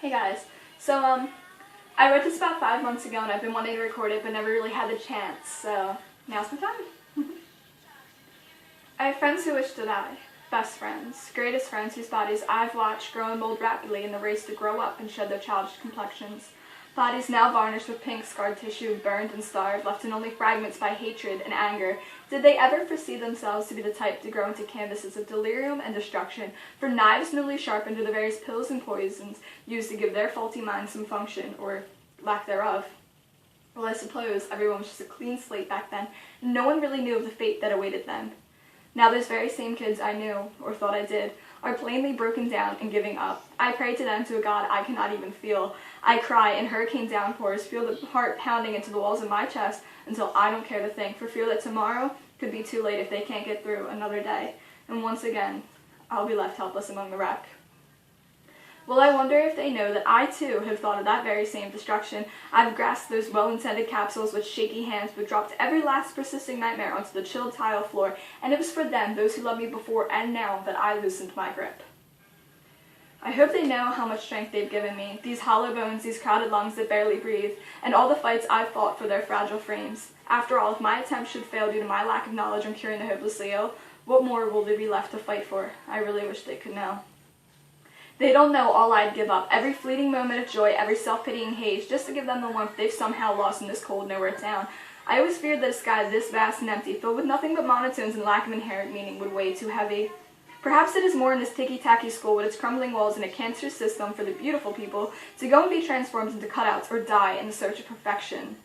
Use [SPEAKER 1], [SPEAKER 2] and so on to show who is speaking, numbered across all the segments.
[SPEAKER 1] Hey guys, so I wrote this about 5 months ago and I've been wanting to record it but never really had the chance, so now's my time. I have friends who wish to die. Best friends, greatest friends whose bodies I've watched grow and mold rapidly in the race to grow up and shed their childish complexions. Bodies now varnished with pink scarred tissue, burned and starved, left in only fragments by hatred and anger. Did they ever foresee themselves to be the type to grow into canvases of delirium and destruction, for knives newly sharpened are the various pills and poisons used to give their faulty minds some function, or lack thereof? Well, I suppose everyone was just a clean slate back then, and no one really knew of the fate that awaited them. Now those very same kids I knew, or thought I did, are plainly broken down and giving up. I pray to them to a God I cannot even feel. I cry in hurricane downpours, feel the heart pounding into the walls of my chest until I don't care to think, for fear that tomorrow could be too late if they can't get through another day. And once again, I'll be left helpless among the wreck. Well, I wonder if they know that I too have thought of that very same destruction. I've grasped those well-intended capsules with shaky hands, but dropped every last persisting nightmare onto the chilled tile floor, and it was for them, those who loved me before and now, that I loosened my grip. I hope they know how much strength they've given me, these hollow bones, these crowded lungs that barely breathe, and all the fights I've fought for their fragile frames. After all, if my attempts should fail due to my lack of knowledge on curing the hopelessly ill, what more will there be left to fight for? I really wish they could know. They don't know all I'd give up, every fleeting moment of joy, every self-pitying haze, just to give them the warmth they've somehow lost in this cold nowhere town. I always feared that a sky this vast and empty, filled with nothing but monotones and lack of inherent meaning, would weigh too heavy. Perhaps it is more in this ticky-tacky school with its crumbling walls and a cancerous system for the beautiful people to go and be transformed into cutouts or die in the search of perfection.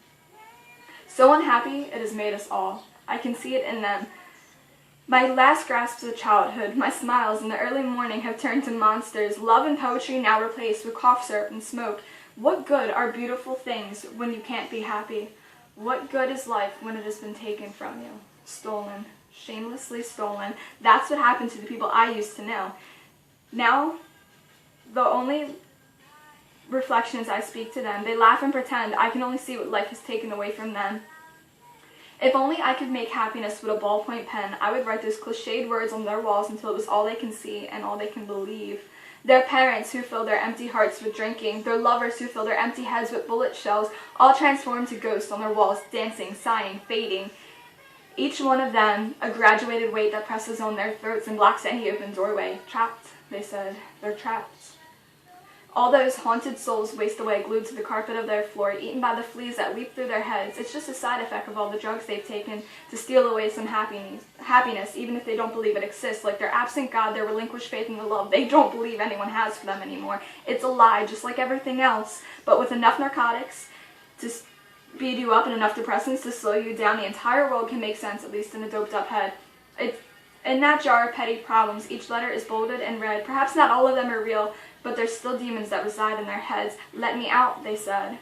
[SPEAKER 1] So unhappy it has made us all. I can see it in them. My last grasps of childhood, my smiles in the early morning have turned to monsters, love and poetry now replaced with cough syrup and smoke. What good are beautiful things when you can't be happy? What good is life when it has been taken from you? Stolen. Shamelessly stolen. That's what happened to the people I used to know. Now, the only reflections I speak to them, they laugh and pretend I can only see what life has taken away from them. If only I could make happiness with a ballpoint pen, I would write those cliched words on their walls until it was all they can see and all they can believe. Their parents who fill their empty hearts with drinking, their lovers who fill their empty heads with bullet shells, all transformed to ghosts on their walls, dancing, sighing, fading. Each one of them a graduated weight that presses on their throats and blocks any open doorway. Trapped, they said. They're trapped. All those haunted souls waste away glued to the carpet of their floor, eaten by the fleas that leap through their heads. It's just a side effect of all the drugs they've taken to steal away some happiness, even if they don't believe it exists. Like their absent God, their relinquished faith in the love they don't believe anyone has for them anymore. It's a lie, just like everything else, but with enough narcotics to speed you up and enough depressants to slow you down, the entire world can make sense, at least in a doped up head. In that jar of petty problems, each letter is bolded and read. Perhaps not all of them are real, but there's still demons that reside in their heads. Let me out, they said.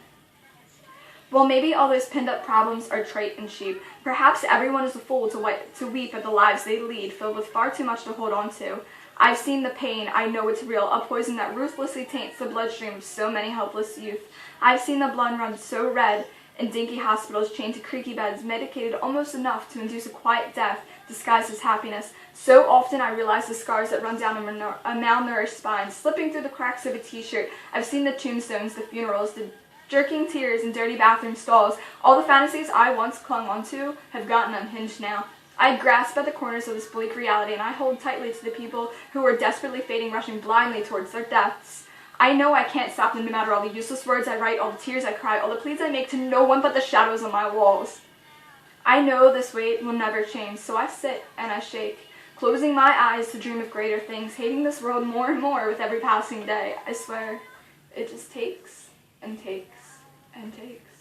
[SPEAKER 1] Well, maybe all those pinned up problems are trite and cheap. Perhaps everyone is a fool to weep at the lives they lead, filled with far too much to hold on to. I've seen the pain, I know it's real, a poison that ruthlessly taints the bloodstream of so many helpless youth. I've seen the blood run so red in dinky hospitals chained to creaky beds, medicated almost enough to induce a quiet death disguised as happiness. So often I realize the scars that run down a malnourished spine, slipping through the cracks of a t-shirt. I've seen the tombstones, the funerals, the jerking tears in dirty bathroom stalls. All the fantasies I once clung onto have gotten unhinged now. I grasp at the corners of this bleak reality, and I hold tightly to the people who are desperately fading, rushing blindly towards their deaths. I know I can't stop them no matter all the useless words I write, all the tears I cry, all the pleas I make to no one but the shadows on my walls. I know this weight will never change, so I sit and I shake, closing my eyes to dream of greater things, hating this world more and more with every passing day. I swear, it just takes and takes and takes.